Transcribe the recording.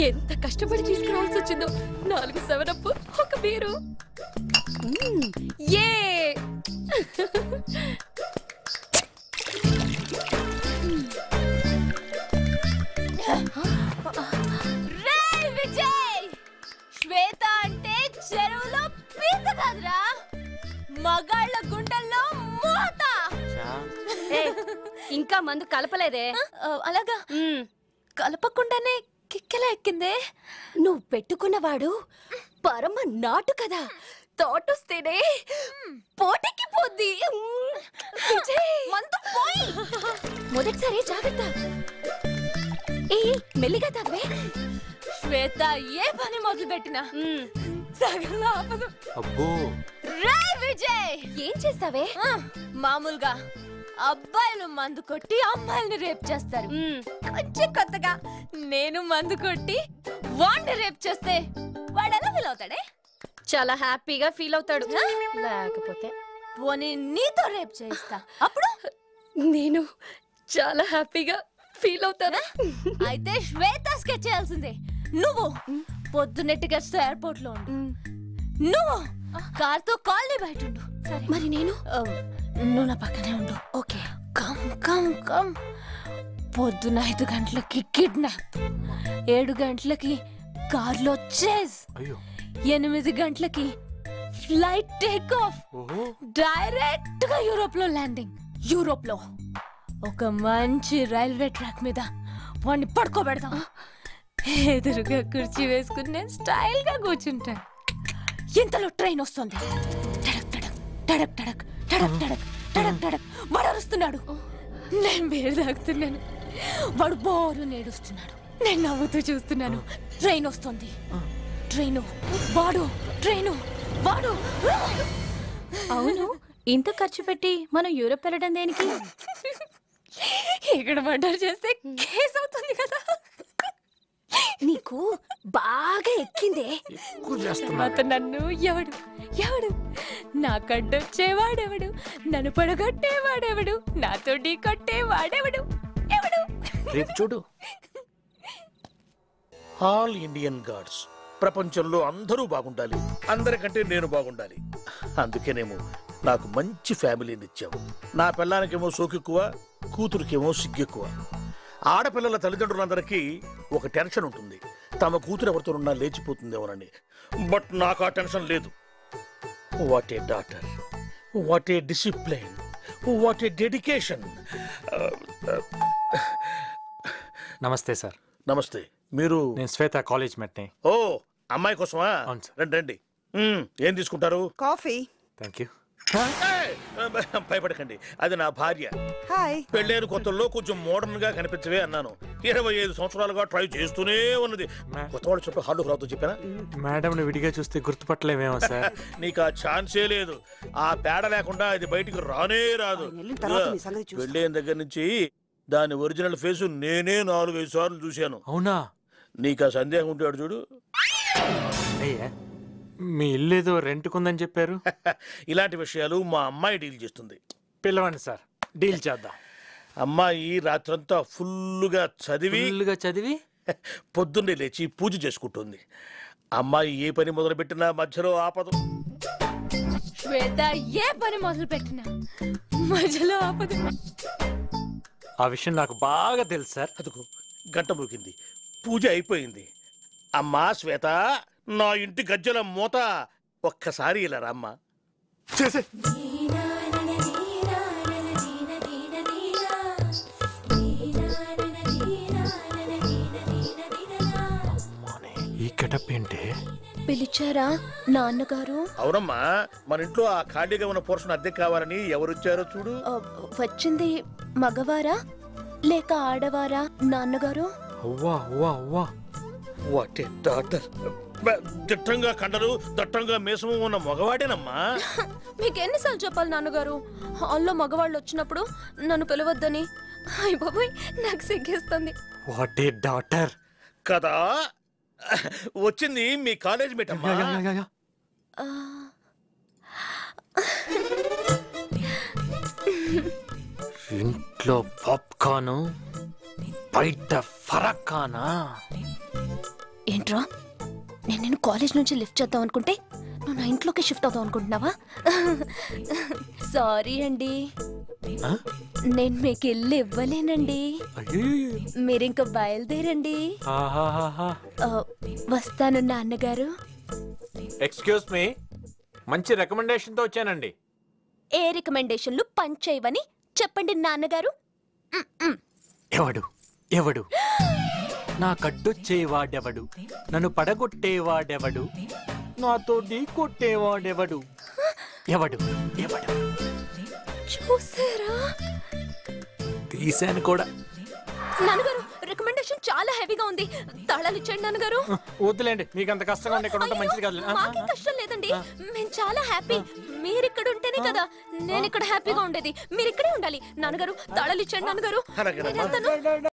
ఎంత కష్టపడి తీసుకురావాల్సి వచ్చిందో 4 7 ఒక బీరు. ఏ విజయ్, శ్వేత అంటే చెరువులో పీత కాదురా, మగాళ్ళ గుండెల్లో మూత. ఇంకా మందు కలపలేదే? అలాగా కలపకుండానే కిక్కెలా ఎక్కిందే? నువ్వు పెట్టుకున్నవాడు పరమ నాటు కదా, తోటొస్తేనే పోటీకి పోద్ది. మందు పోయి. మొదటిసారి జాగ్రత్త. ఏ మెల్లిగా తాగవే. శ్వేత ఏ పని మొదలు పెట్టినా సగంలో ఆపదు. అబ్బో విజయ్, ఏం చేస్తావే? మామూలుగా అబ్బాయిలు మందు కొట్టి అమ్మాయిల్ని రేప్ చేస్తారు. కొంచెం కొత్తగా నేను మందు కొట్టి వాడిని రేప్ చేస్తే వాడు ఎలా ఫీల్ అవుతాడే? చాలా హ్యాపీగా ఫీల్ అవుతాడు. లేకపోతే పోనీ నీతో రేప్ చేయిస్తా, అప్పుడు నేను చాలా హ్యాపీగా ఫీల్ అవుతానా? అయితే శ్వేత స్కెచ్ చేయాల్సిందే. నువ్వు పొద్దున్నెట్టుగా ఎయిర్పోర్ట్ లో ఉండు, నువ్వు కార్తో కాలనీ బయట ఉండు. మరి నేను? నువ్వు నా పక్కనే ఉండు. ఓకే. Come come come. పొద్దున 5 గంటలకి కిడ్నాప్, 7 గంటలకి కార్లో చేజ్, 8 గంటలకి ఫ్లైట్ టేక్ ఆఫ్, డైరెక్ట్ గా యూరోప్ లో ల్యాండింగ్. యూరోప్ లో ఒక మంచి రైల్వే ట్రాక్ మీద వాడిని పడుకోబెడతాం. ఎదురుగా కుర్చీ వేసుకుని స్టైల్ గా కూర్చుంటాను. ఇంతలో ట్రైన్ వస్తుంది. టడక్ టడక్ టడక్ టడక్ టడక్ టడక్ టడక్ టడక్. వాడు అరుస్తున్నాడు, నేను బీరు తాగుతున్నాను. వాడు బోరు నేడుస్తున్నాడు, నేను నవ్వుతూ చూస్తున్నాను. ట్రైన్ వస్తుంది, ట్రైను వాడు, ట్రైను వాడు. అవును, ఇంత ఖర్చు పెట్టి మనం యూరోప్ వెళ్ళడం దేనికి? ఇక్కడ మర్డర్ చేస్తే కేసు అవుతుంది కదా. నీకు బాగా ఎక్కిందే. నన్ను ఎవడు ఎవడు నాకడ్డొచ్చేవాడెవడు, నన్ను పడగొట్టేవాడెవడు, నాతో ఢీ కొట్టేవాడెవడు ఎవడు? రేపు చూడు. ఆల్ ఇండియన్ గాడ్స్, ప్రపంచంలో అందరూ బాగుండాలి, అందరికంటే నేను బాగుండాలి. అందుకేనేమో నాకు మంచి ఫ్యామిలీని ఇచ్చావు. నా పిల్లానికేమో సోకెక్కువ, కూతురికేమో సిగ్గెక్కువ. ఆడపిల్లల తల్లిదండ్రులందరికీ ఒక టెన్షన్ ఉంటుంది, తమ కూతురు ఎవరితోనున్నా లేచిపోతుందేమోనని. బట్ నాకు ఆ టెన్షన్ లేదు. What a daughter, what a discipline, what a dedication. నమస్తే సార్. నమస్తే. మీరు? నేను శ్వేత కాలేజ్ మెట్ని. ఓ, అమ్మాయి కోసమా? అవును సార్. రండి రండి. ఏం తీసుకుంటారు? కాఫీ. Thank you. భయపడకండి, అది నా భార్య. హాయ్. పెళ్ళైన కొత్తల్లో కొంచెం మోడర్న్ గా కనిపించవే అన్నాను. 25 సంవత్సరాలుగా ట్రై చేస్తూనే ఉన్నది. కొత్త వాళ్ళు చెప్పి హాల్లో రావద్దు చెప్పానా? మేడం విడిగా చూస్తే గుర్తుపట్టలేమేమో సార్. నీకు ఆ ఛాన్సే లేదు. ఆ పేడ లేకుండా అది బయటికి రానే రాదు. పెళ్ళైన దగ్గర నుంచి దాని ఒరిజినల్ ఫేసు నేనే 4-5 సార్లు చూశాను. అవునా? నీకు ఆ సందేహం ఉంటాడు చూడు. అయ్యా, మీ ఇల్లు ఏదో రెంట్కుందని చెప్పారు. ఇలాంటి విషయాలు మా అమ్మాయి డీల్ చేస్తుంది. పిలవండి సార్, డీల్ చేద్దాం. అమ్మాయి రాత్రంతా ఫుల్లుగా చదివి పొద్దున్నే లేచి పూజ చేసుకుంటుంది. అమ్మాయి ఏ పని మొదలు పెట్టినా మధ్యలో ఆపదు. శ్వేత ఏ పని మొదలు పెట్టినా మధ్యలో ఆపదు. ఆ విషయం నాకు బాగా తెలుసు సార్. అదుకు గంట ముగిసింది, పూజ అయిపోయింది. అమ్మా శ్వేత, నా ఇంటి గజ్జల మూత, ఒక్కసారి ఇలా రామ్మా. ఈ గెటప్ ఏంటి? పిలిచారా నాన్నగారు? అవునమ్మా, మన ఇంట్లో ఆ ఖాళీగా ఉన్న పోర్షన్ అద్దె కావాలని ఎవరొచ్చారో చూడు. వచ్చింది మగవారా లేక ఆడవారా నాన్నగారు? అవ్వా అవ్వా అవ్వా, వాట్ ఏ డాటర్. దిట్టంగా కండలు, దట్టంగా మీసము ఉన్న మగవాడేనమ్మా. మీకు ఎన్నిసార్లు చెప్పాలి నాన్నగారు, హాల్లో మగవాళ్ళు వచ్చినప్పుడు నన్ను పిలవద్దని? అయ్య బాబోయ్, నాకు సిగ్గేస్తుంది. వాట్ ఏ డాటర్ కదా. వచ్చింది మీ కాలేజ్ మేట్ అమ్మా. ఇంట్లో పాప్కార్న్, బయట ఫరక్కానా? ఏంట్రా, నేను కాలేజ్ నుంచి లిఫ్ట్ చేద్దాం అనుకుంటే నువ్వు నా ఇంట్లోకి షిఫ్ట్ అవుతావు అనుకుంటున్నావా? సారీ అండి, నేను మీకు ఇల్లు ఇవ్వలేనండి. మీరింక బయలుదేరండి. వస్తాను నాన్నగారు. ఎక్స్క్యూజ్ మీ, మంచి రికమెండేషన్ తో వచ్చానండి. ఏ రికమెండేషన్లు పనిచేయవని చెప్పండి నాన్నగారు. ఎవడు ఎవడు నా కడ్డొచ్చేవాడెవడు, నన్ను పడగొట్టేవాడెవడు, నాతో ఢీ కొట్టేవాడెవడు, ఎవడు ఎవడు? చూసారా? తీశాను కూడా. నాన్నగారు, రికమెండేషన్ చాలా హెవీగా ఉంది. తాళాలు ఇచ్చేయండి నాన్నగారు. వద్దులేండి, మీకు అంత కష్టంగా ఉంటే ఇక్కడ ఉంటే మంచిది కాదు. మాకేం కష్టం లేదండి, మేము చాలా హ్యాపీ. మీరు ఇక్కడ ఉంటేనే కదా నేను ఇక్కడ హ్యాపీగా ఉండేది. మీరు ఇక్కడే ఉండాలి. నాన్నగారు తాళాలు ఇచ్చేయండి నాన్నగారు. అలాగే నేను వెళ్తాను.